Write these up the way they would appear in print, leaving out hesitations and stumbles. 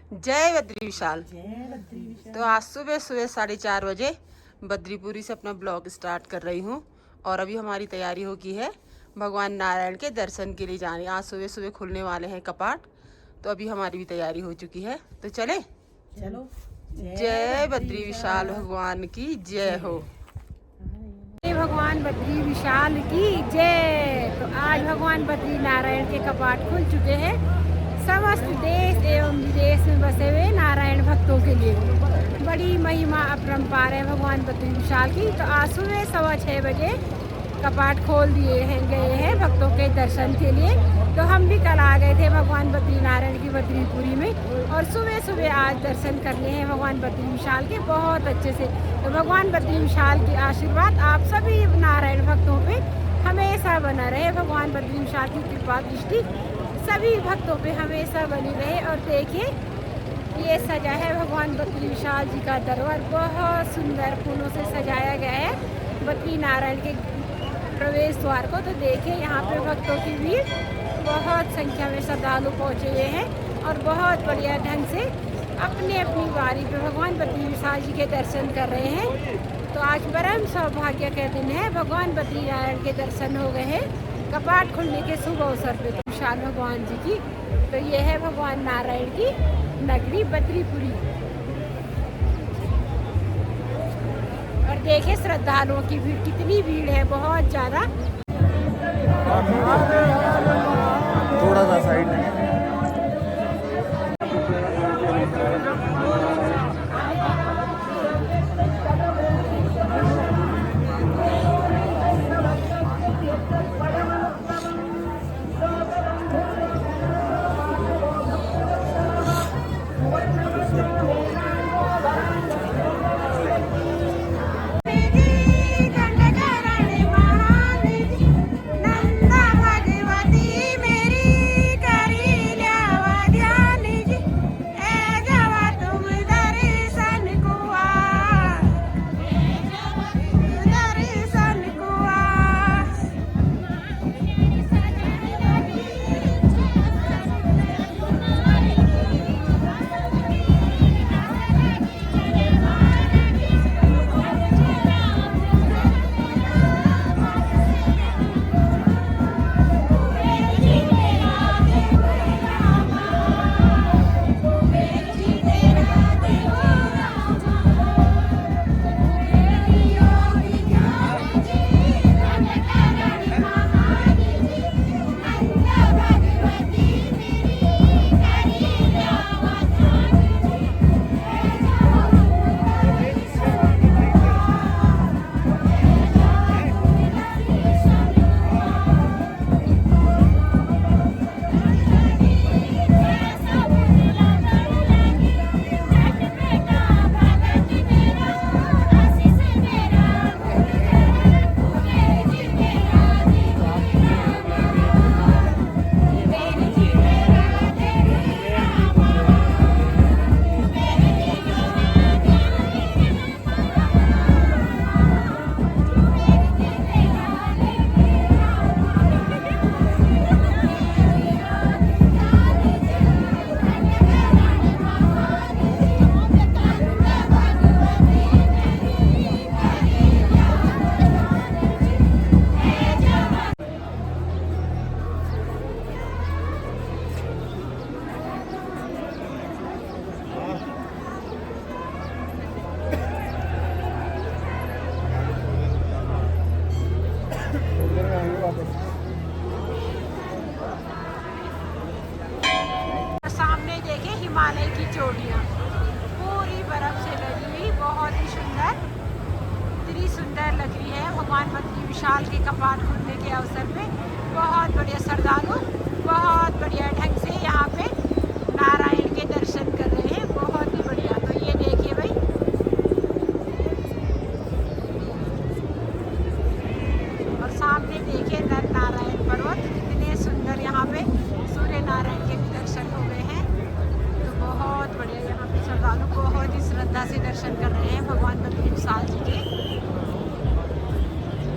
जय बद्री विशाल। तो आज सुबह सुबह 4:30 बजे बद्रीपुरी से अपना ब्लॉग स्टार्ट कर रही हूँ और अभी हमारी तैयारी हो गई है भगवान नारायण के दर्शन के लिए जाने। आज सुबह सुबह खुलने वाले हैं कपाट, तो अभी हमारी भी तैयारी हो चुकी है। तो चले चलो। जय बद्री विशाल भगवान की जय हो। भगवान बद्री विशाल की जय। तो आज भगवान बद्री नारायण के कपाट खुल चुके हैं समस्त देश एवं विदेश में बसे हुए नारायण भक्तों के लिए। बड़ी महिमा अपरंपार है भगवान बद्री विशाल की। तो आज सुबह 6:15 बजे कपाट खोल दिए गए हैं भक्तों के दर्शन के लिए। तो हम भी कल आ गए थे भगवान बद्री नारायण की बद्रीपुरी में और सुबह सुबह आज दर्शन करने हैं भगवान बद्री विशाल के बहुत अच्छे से। तो भगवान बद्री विशाल की आशीर्वाद आप सभी नारायण भक्तों पे हमेशा बना रहे। भगवान बद्री विशाल की कृपा दृष्टि सभी भक्तों पे हमेशा बनी रहे। और देखिए ये सजा है भगवान बद्री विशाल जी का दरबार, बहुत सुंदर फूलों से सजाया गया है बद्री नारायण के प्रवेश द्वार को। तो देखिए यहाँ पे भक्तों की भीड़ बहुत संख्या में श्रद्धालु पहुँचे हुए हैं और बहुत बढ़िया ढंग से अपनी अपनी बारी पे भगवान बद्री विशाल जी के दर्शन कर रहे हैं। तो आज परम सौभाग्य का दिन है, भगवान बद्री नारायण के दर्शन हो गए हैं कपाट खुलने के शुभ अवसर पे विशाल भगवान जी की। तो ये है भगवान नारायण की नगरी बद्रीपुरी। और देखिए श्रद्धालुओं की भीड़, कितनी भीड़ है, बहुत ज़्यादा। थोड़ा सा साइड में सामने देखे हिमालय की चोटियाँ पूरी बर्फ से लगी हुई, बहुत ही सुंदर, इतनी सुंदर लग रही है भगवान बद्री विशाल के कपाट खुलने के अवसर पे। बहुत बढ़िया श्रद्धालु बहुत बढ़िया ढंग से यहाँ पे नारायण के दर्शन कर रहे हैं, बहुत ही बढ़िया। तो ये देखिए भाई, और सामने देखिए नर नारायण पर्वत, कितने सुंदर यहाँ पे सूर्य नारायण के भी दर्शन हो गए हैं। तो बहुत बढ़िया यहाँ पे श्रद्धालु बहुत ही श्रद्धा से दर्शन कर रहे हैं भगवान बद्री विशाल जी के।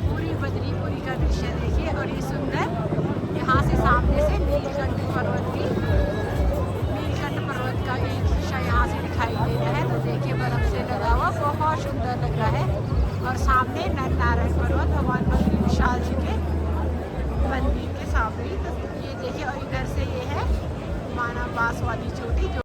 पूरी बद्रीपुरी का दृश्य देखिए। और ये सुंदर यहाँ से सामने से नीलकंठ पर्वत का एक पास वाली चोटी जो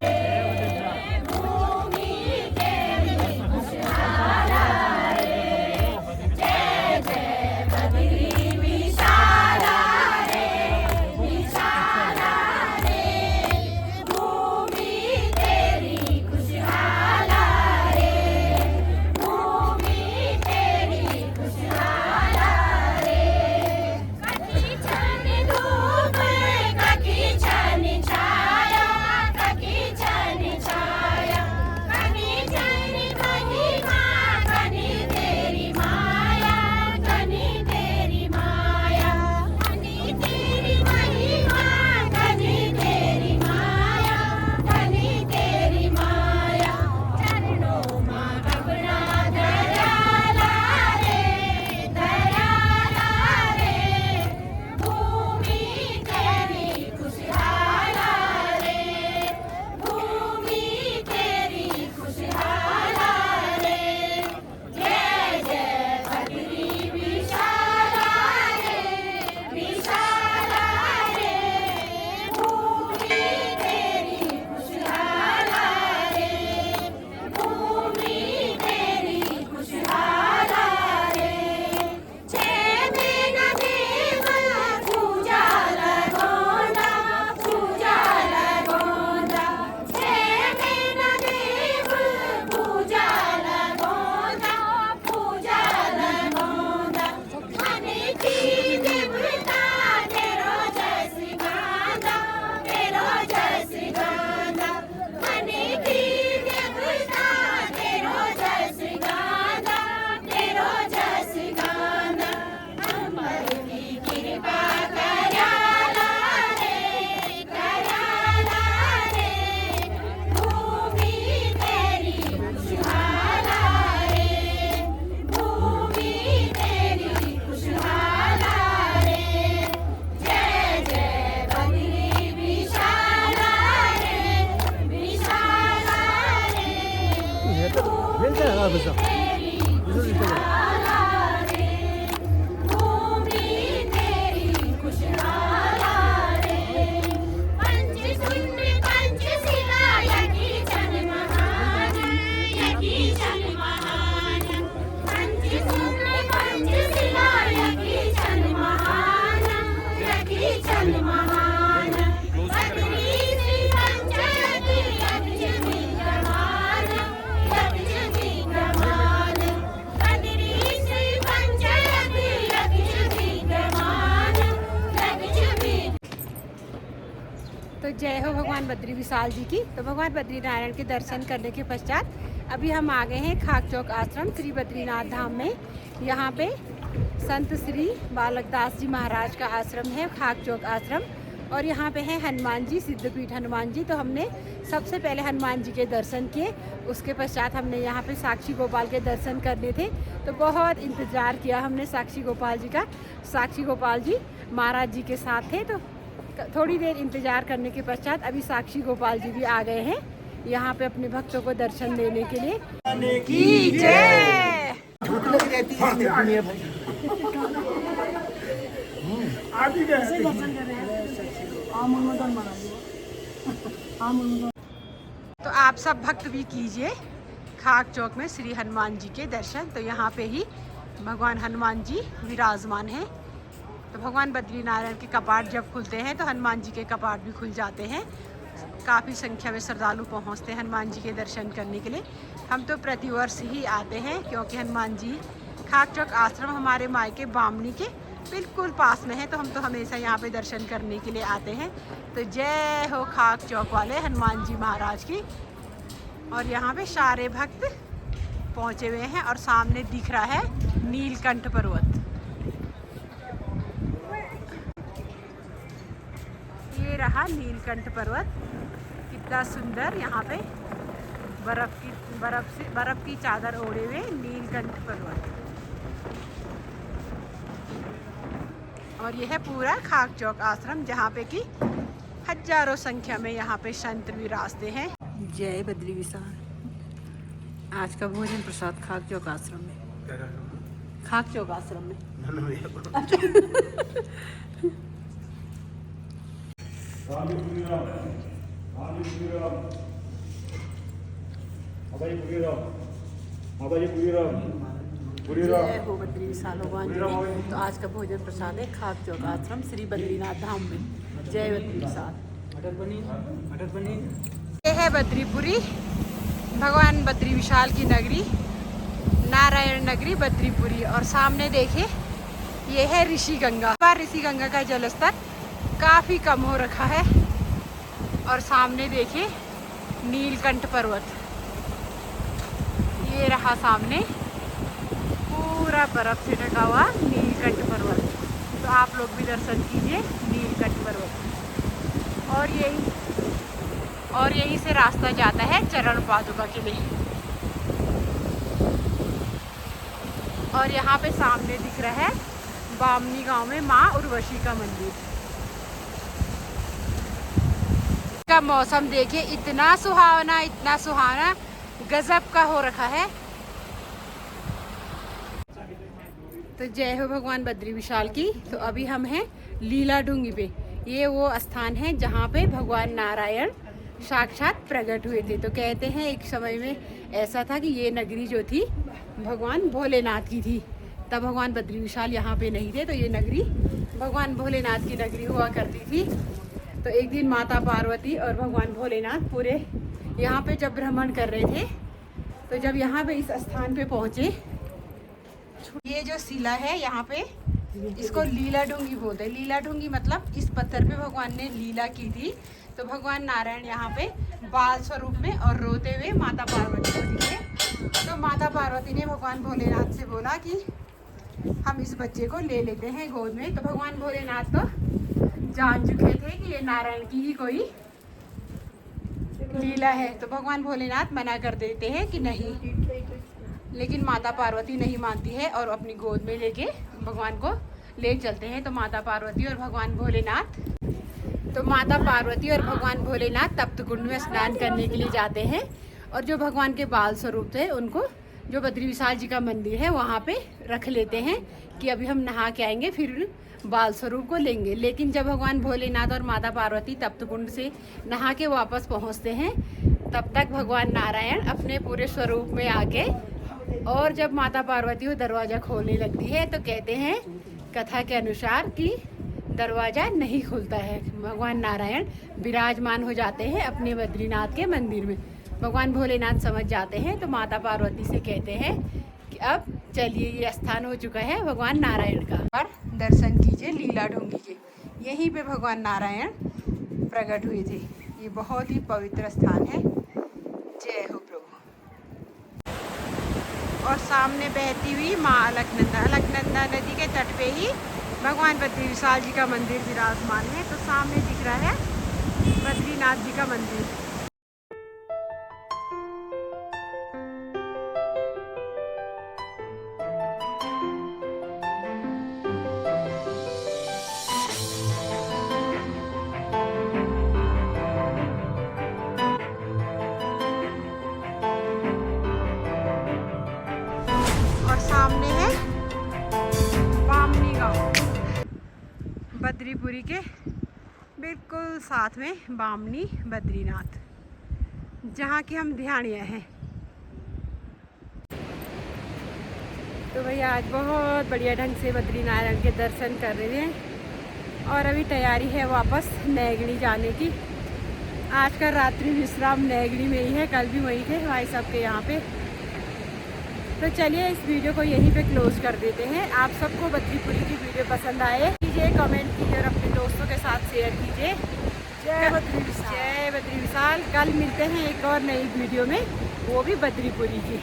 तो जय हो भगवान बद्री विशाल जी की। तो भगवान बद्री नारायण के दर्शन करने के पश्चात अभी हम आ गए हैं खाक चौक आश्रम श्री बद्रीनाथ धाम में। यहाँ पे संत श्री बालक दास जी महाराज का आश्रम है, खाक चौक आश्रम। और यहाँ पे है हनुमान जी, सिद्धपीठ हनुमान जी। तो हमने सबसे पहले हनुमान जी के दर्शन किए, उसके पश्चात हमने यहाँ पे साक्षी गोपाल के दर्शन करने थे। तो बहुत इंतज़ार किया हमने साक्षी गोपाल जी का। साक्षी गोपाल जी महाराज जी के साथ थे। तो थोड़ी देर इंतज़ार करने के पश्चात अभी साक्षी गोपाल जी भी आ गए हैं यहाँ पे अपने भक्तों को दर्शन देने के लिए। की जय। तो आप सब भक्त भी कीजिए खाक चौक में श्री हनुमान जी के दर्शन। तो यहाँ पे ही भगवान हनुमान जी विराजमान हैं। तो भगवान बद्री नारायण के कपाट जब खुलते हैं तो हनुमान जी के कपाट भी खुल जाते हैं। काफ़ी संख्या में श्रद्धालु पहुँचते हैं हनुमान जी के दर्शन करने के लिए। हम तो प्रतिवर्ष ही आते हैं क्योंकि हनुमान जी खाक चौक आश्रम हमारे मायके बामनी के बिल्कुल पास में है। तो हम तो हमेशा यहाँ पे दर्शन करने के लिए आते हैं। तो जय हो खाक चौक वाले हनुमान जी महाराज की। और यहाँ पे सारे भक्त पहुँचे हुए हैं और सामने दिख रहा है नीलकंठ पर्वत। ये रहा नीलकंठ पर्वत, कितना सुंदर। यहाँ पे बर्फ की चादर ओढ़े हुए नीलकंठ पर्वत। और यह है पूरा खाक चौक आश्रम जहाँ पे कि हजारों संख्या में यहाँ पे संत विराजते हैं। जय बद्री विशाल। आज का भोजन प्रसाद खाक चौक आश्रम में। खाक चौक आश्रम में जय हो बद्री विशाल भगवान जी की। तो आज का भोजन प्रसाद है खाक चौक आश्रम श्री बद्रीनाथ धाम में। जय बद्री विशाल। ये है बद्रीपुरी, भगवान बद्री विशाल की नगरी, नारायण नगरी बद्रीपुरी। और सामने देखिए ये है ऋषि गंगा। ऋषि गंगा का जलस्तर काफी कम हो रखा है। और सामने देखिए नीलकंठ पर्वत, ये रहा सामने पूरा बर्फ से ढका हुआ नीलकंठ पर्वत। तो आप लोग भी दर्शन कीजिए नीलकंठ पर्वत। और यहीं से रास्ता जाता है चरण पादुका के लिए। और यहाँ पे सामने दिख रहा है बामनी गांव में माँ उर्वशी का मंदिर। का मौसम देखिए इतना सुहावना गजब का हो रखा है। तो जय हो भगवान बद्री विशाल की। तो अभी हम हैं लीला ढूंगी पे। ये वो स्थान है जहाँ पे भगवान नारायण साक्षात प्रकट हुए थे। तो कहते हैं एक समय में ऐसा था कि ये नगरी जो थी भगवान भोलेनाथ की थी। तब भगवान बद्री विशाल यहाँ पे नहीं थे, तो ये नगरी भगवान भोलेनाथ की नगरी हुआ करती थी। तो एक दिन माता पार्वती और भगवान भोलेनाथ पूरे यहाँ पे जब भ्रमण कर रहे थे, तो जब यहाँ पे इस स्थान पे पहुँचे, ये जो शिला है यहाँ पे इसको लीला ढूंगी बोलते हैं। लीला ढूंगी मतलब इस पत्थर पे भगवान ने लीला की थी। तो भगवान नारायण यहाँ पे बाल स्वरूप में और रोते हुए माता पार्वती को दिखे। तो माता पार्वती ने भगवान भोलेनाथ से बोला कि हम इस बच्चे को ले लेते हैं गोद में। तो भगवान भोलेनाथ तो जान चुके थे कि ये नारायण की ही कोई लीला है। तो भगवान भोलेनाथ मना कर देते हैं कि नहीं, लेकिन माता पार्वती नहीं मानती है और अपनी गोद में लेके भगवान को ले चलते हैं। तो माता पार्वती और भगवान भोलेनाथ तप्त कुंड में स्नान करने के लिए जाते हैं। और जो भगवान के बाल स्वरूप थे उनको जो बद्री विशाल जी का मंदिर है वहाँ पे रख लेते हैं कि अभी हम नहा के आएंगे फिर बाल स्वरूप को लेंगे। लेकिन जब भगवान भोलेनाथ और माता पार्वती तप्त कुंड से नहा के वापस पहुँचते हैं, तब तक भगवान नारायण अपने पूरे स्वरूप में आके, और जब माता पार्वती वो दरवाज़ा खोलने लगती है तो कहते हैं कथा के अनुसार कि दरवाज़ा नहीं खुलता है। भगवान नारायण विराजमान हो जाते हैं अपने बद्रीनाथ के मंदिर में। भगवान भोलेनाथ समझ जाते हैं तो माता पार्वती से कहते हैं कि अब चलिए ये स्थान हो चुका है भगवान नारायण का, और दर्शन कीजिए लीला ढूंगी के। यहीं पे भगवान नारायण प्रकट हुए थे। ये बहुत ही पवित्र स्थान है। जय हो प्रभु। और सामने बहती हुई माँ अलकनंदा नदी के तट पे ही भगवान बद्री विशाल जी का मंदिर विराजमान है। तो सामने दिख रहा है बद्रीनाथ जी का मंदिर। सामने है बामनी गांव, बद्रीपुरी के बिल्कुल साथ में बामनी बद्रीनाथ, जहाँ की हम ध्यानिया हैं। तो भैया आज बहुत बढ़िया ढंग से बद्रीनारायण के दर्शन कर रहे हैं और अभी तैयारी है वापस नैगड़ी जाने की। आज का रात्रि विश्राम नैगड़ी में ही है, कल भी वहीं थे भाई साहब के यहाँ पे। तो चलिए इस वीडियो को यहीं पे क्लोज कर देते हैं। आप सबको बद्रीपुरी की वीडियो पसंद आए कीजिए, कमेंट कीजिए और अपने दोस्तों के साथ शेयर कीजिए। जय बद्री विशाल। कल मिलते हैं एक और नई वीडियो में, वो भी बद्रीपुरी की।